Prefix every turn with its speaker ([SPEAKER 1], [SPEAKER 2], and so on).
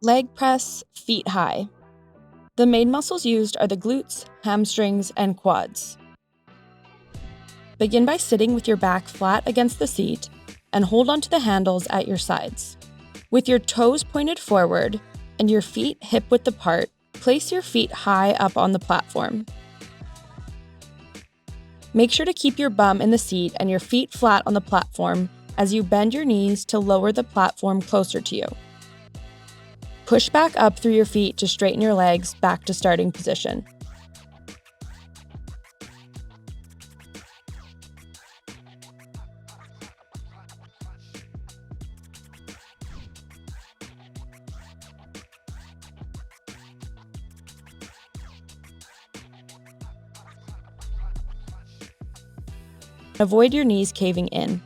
[SPEAKER 1] Leg press, feet high. The main muscles used are the glutes, hamstrings, and quads. Begin by sitting with your back flat against the seat and hold onto the handles at your sides. With your toes pointed forward and your feet hip-width apart, place your feet high up on the platform. Make sure to keep your bum in the seat and your feet flat on the platform as you bend your knees to lower the platform closer to you. Push back up through your feet to straighten your legs back to starting position. Avoid your knees caving in.